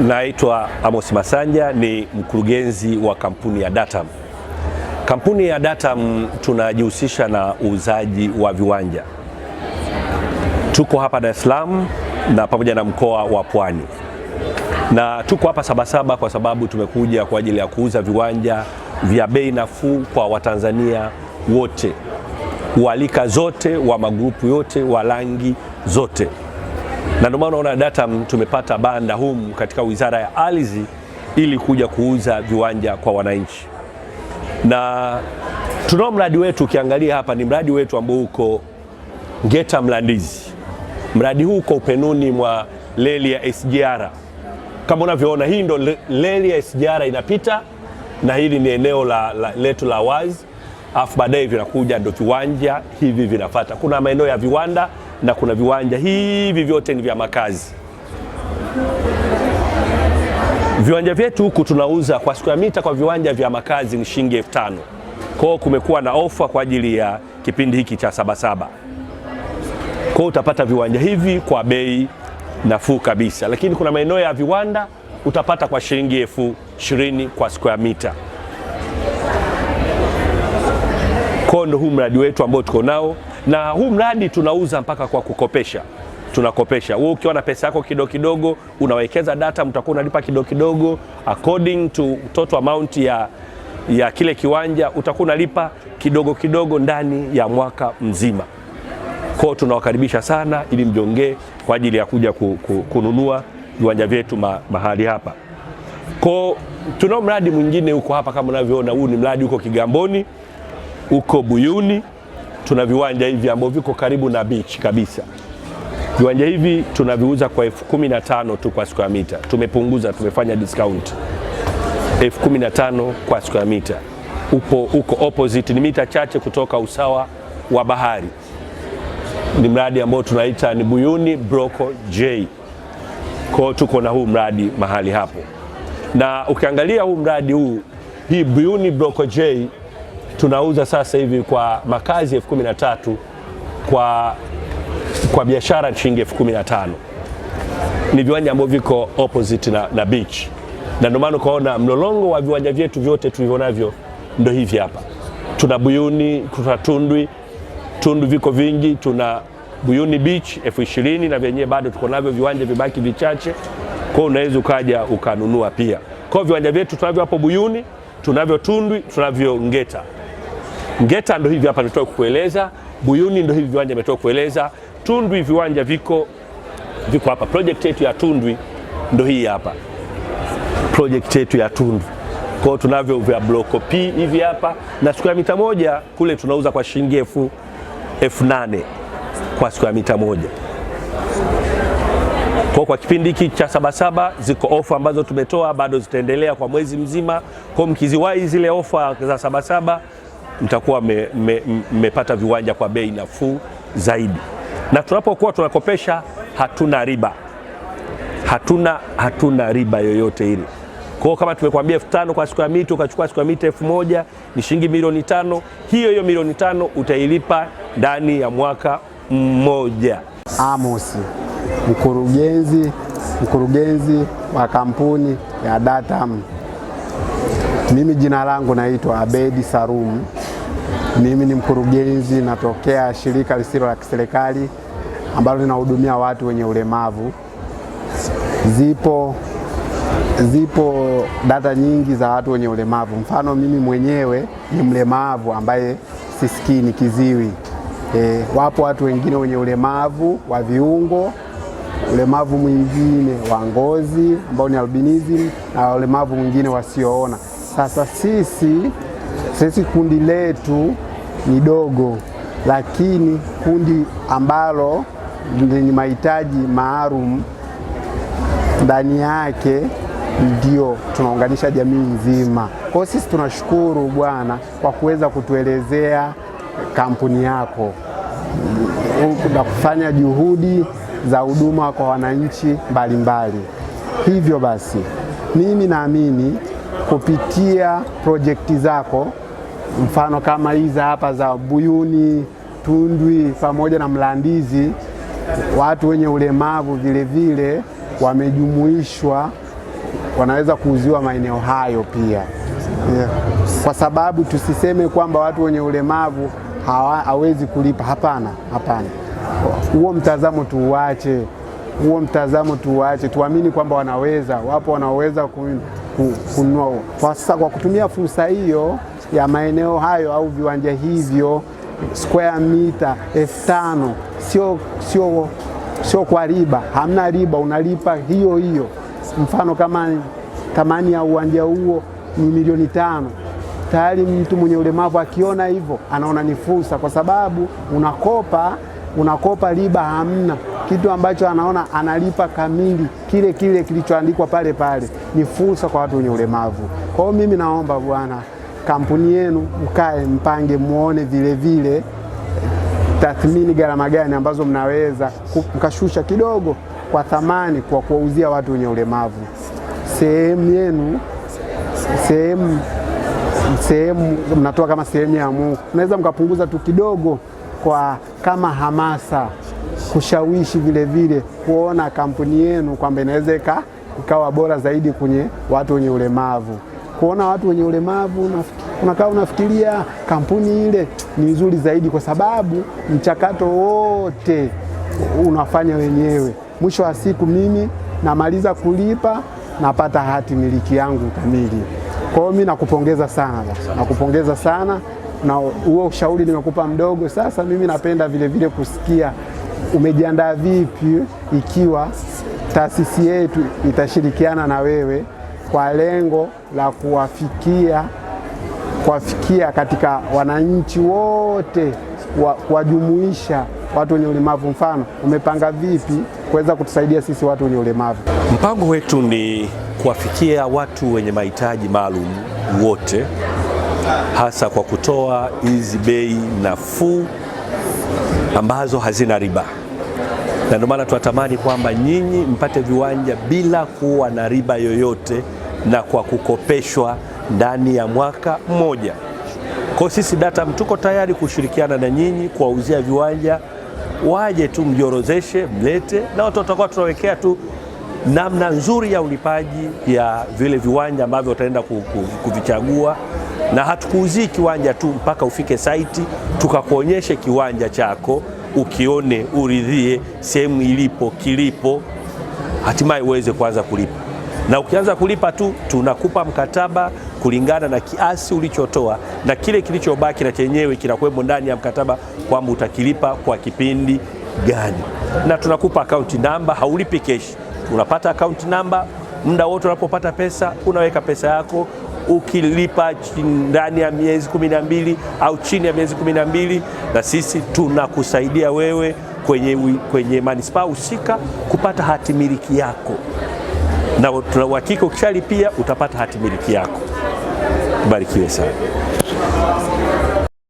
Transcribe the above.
Naitwa Amos Masanja, ni mkurugenzi wa kampuni ya Datam. Kampuni ya Datam tunajihusisha na uuzaji wa viwanja. Tuko hapa Dar es Salaam na pamoja na mkoa wa Pwani. Na tuko hapa Sabasaba kwa sababu tumekuja kwa ajili ya kuuza viwanja vya bei nafuu kwa Watanzania wote, walika zote, wa magrupu yote, wa rangi zote. Na ndio maana unaona Datam tumepata banda humu katika Wizara ya Ardhi ili kuja kuuza viwanja kwa wananchi. Na tunao mradi wetu, ukiangalia hapa ni mradi wetu ambao uko Ngeta Mlandizi. Mradi huu uko upenuni mwa reli ya SGR. Kama unavyoona, hii ndo reli ya SGR inapita na hili ni eneo letu la wazi. Afu baadaye vinakuja ndo viwanja hivi vinafuata. Kuna maeneo ya viwanda na kuna viwanja hivi vyote ni vya makazi. Viwanja vyetu huku tunauza kwa square mita kwa viwanja vya makazi ni shilingi 5,000. Kwa hiyo kumekuwa na ofa kwa ajili ya kipindi hiki cha Sabasaba. Kwa hiyo utapata viwanja hivi kwa bei nafuu kabisa. Lakini kuna maeneo ya viwanda utapata kwa shilingi 20,000 kwa square mita. Kwa ndo huu mradi wetu ambao tuko nao, na huu mradi tunauza mpaka kwa kukopesha. Tunakopesha. Wewe ukiwa na pesa yako kidogo kidogo unawekeza Datam, utakuwa unalipa kidogo kidogo according to total amount ya kile kiwanja, utakuwa unalipa kidogo kidogo ndani ya mwaka mzima. Kwa hiyo tunawakaribisha sana ili mjongee kwa ajili ya kuja kununua viwanja vyetu mahali hapa. Kwa tunao mradi mwingine huko hapa kama unavyoona, huu ni mradi huko Kigamboni, huko Buyuni. Tuna viwanja hivi ambavyo viko karibu na beach kabisa. Viwanja hivi tunaviuza kwa 15,000 tu kwa square mita. Tumepunguza, tumefanya discount. 15,000 kwa square mita. Uko opposite, ni mita chache kutoka usawa wa bahari. Ni mradi ambao tunaita ni Buyuni Broko J. Kwa tuko na huu mradi mahali hapo. Na ukiangalia huu mradi huu, hii Buyuni Broko J tunauza sasa hivi kwa makazi 13,000, kwa biashara shilingi 15,000. Ni viwanja ambavyo viko opposite na beach. Na ndio maana ukaona mlolongo wa viwanja vyetu vyote tulivyonavyo ndio hivi hapa. Tuna Buyuni, kuna Tundu viko vingi, tuna Buyuni Beach 20,000 na vyenyewe bado tuko navyo viwanja vibaki vichache. Kwa hiyo unaweza ukaja ukanunua pia. Kwa viwanja vyetu tunavyo hapo Buyuni, tunavyo Tundu, tunavyo Ngeta. Ngeta ndio hivi hapa nitoka kukueleza, Buyuni ndio hivi viwanja nimetoka kueleza, Tundu viwanja viko hapa. Project yetu ya Tundu ndio hii hapa. Project yetu ya Tundu. Kwa hiyo tunavyo vya block P hivi hapa, na square mita moja kule tunauza kwa shilingi 8,000 kwa square mita moja. Kwa kipindi hiki cha Sabasaba ziko ofa ambazo tumetoa, bado zitaendelea kwa mwezi mzima. Kwa mkiziwahi zile ofa za Sabasaba mtakuwa mmepata viwanja kwa bei nafuu zaidi. Na tunapokuwa tunakopesha hatuna riba. Hatuna riba yoyote ile. Kwa kama tumekuambia 5,000 kwa square mita, ukachukua square mita 1,000 ni shilingi milioni 5. Hiyo milioni 5 utailipa ndani ya mwaka mmoja. Amos, mkurugenzi wa kampuni ya Datam. Mimi jina langu naitwa Abedi Sarum. Mimi ni mkurugenzi, natokea shirika lisilo la kiserikali ambalo linahudumia watu wenye ulemavu. Zipo data nyingi za watu wenye ulemavu. Mfano mimi mwenyewe ni mlemavu ambaye sisikii, ni kiziwi. Wapo watu wengine wenye ulemavu wa viungo, ulemavu mwingine wa ngozi ambao ni albinism, na ulemavu mwingine wasioona. Sasa sisi kundi letu ni dogo, lakini kundi ambalo lenye mahitaji maalum ndani yake ndio tunaunganisha jamii nzima. Kwa hiyo sisi tunashukuru Bwana kwa kuweza kutuelezea kampuni yako na kufanya juhudi za huduma kwa wananchi mbalimbali. Hivyo basi mimi naamini kupitia projekti zako, mfano kama hizi hapa za Buyuni, Tundwi pamoja na Mlandizi, watu wenye ulemavu vile vile wamejumuishwa wanaweza kuuziwa maeneo hayo pia. Yeah. Kwa sababu tusiseme kwamba watu wenye ulemavu hawezi kulipa. Hapana, hapana. Huo mtazamo tuuache. Huo mtazamo tuuache. Tuamini kwamba wanaweza, wapo wanaweza kununua. Kwa kutumia fursa hiyo ya maeneo hayo au viwanja hivyo square mita 5,000 sio kwa riba, hamna riba, unalipa hiyo hiyo. Mfano kama thamani ya uwanja huo ni milioni 5, tayari mtu mwenye ulemavu akiona hivyo anaona ni fursa, kwa sababu unakopa riba hamna, kitu ambacho anaona analipa kamili kile kilichoandikwa pale pale. Ni fursa kwa watu wenye ulemavu. Kwa hiyo mimi naomba bwana, kampuni yenu mkae mpange, muone vile tathmini gharama gani ambazo mnaweza mkashusha kidogo kwa thamani kwa kuwauzia watu wenye ulemavu. Sehemu yenu, sehemu mnatoa kama sehemu ya Mungu, mnaweza mkapunguza tu kidogo kwa kama hamasa, kushawishi vile kuona kampuni yenu kwamba inaweza ikawa bora zaidi kwenye watu wenye ulemavu. Kuona watu wenye ulemavu unakaa unafikiria kampuni ile ni nzuri zaidi, kwa sababu mchakato wote unafanya wenyewe. Mwisho wa siku mimi namaliza kulipa, napata hati miliki yangu kamili. Kwa hiyo mimi nakupongeza sana, na huo ushauri nimekupa mdogo. Sasa mimi napenda vile kusikia umejiandaa vipi ikiwa taasisi yetu itashirikiana na wewe kwa lengo la kuwafikia katika wananchi wote, kuwajumuisha watu wenye ulemavu. Mfano, umepanga vipi kuweza kutusaidia sisi watu wenye ulemavu? Mpango wetu ni kuwafikia watu wenye mahitaji maalum wote, hasa kwa kutoa hizi bei nafuu ambazo hazina riba, na ndio maana tunatamani kwamba nyinyi mpate viwanja bila kuwa na riba yoyote na kwa kukopeshwa ndani ya mwaka mmoja. Kwa sisi DATAM tuko tayari kushirikiana na nyinyi kuwauzia viwanja, waje tu mjiorozeshe, mlete, na watu tutakuwa tunawekea tu namna nzuri ya ulipaji ya vile viwanja ambavyo utaenda kuvichagua, na hatukuuzii kiwanja tu mpaka ufike site tukakuonyeshe kiwanja chako, ukione, uridhie sehemu kilipo, hatimaye uweze kuanza kulipa. Na ukianza kulipa tu tunakupa mkataba kulingana na kiasi ulichotoa, na kile kilichobaki na chenyewe kinakuwepo ndani ya mkataba kwamba utakilipa kwa kipindi gani. Na tunakupa account number, haulipi cash. Unapata account number, muda wote unapopata pesa unaweka pesa yako, ukilipa ndani ya miezi 12 au chini ya miezi 12, na sisi tunakusaidia wewe kwenye manispaa husika kupata hati miliki yako, na tuna uhakika ukishalipia utapata hati miliki yako. Barikiwe sana.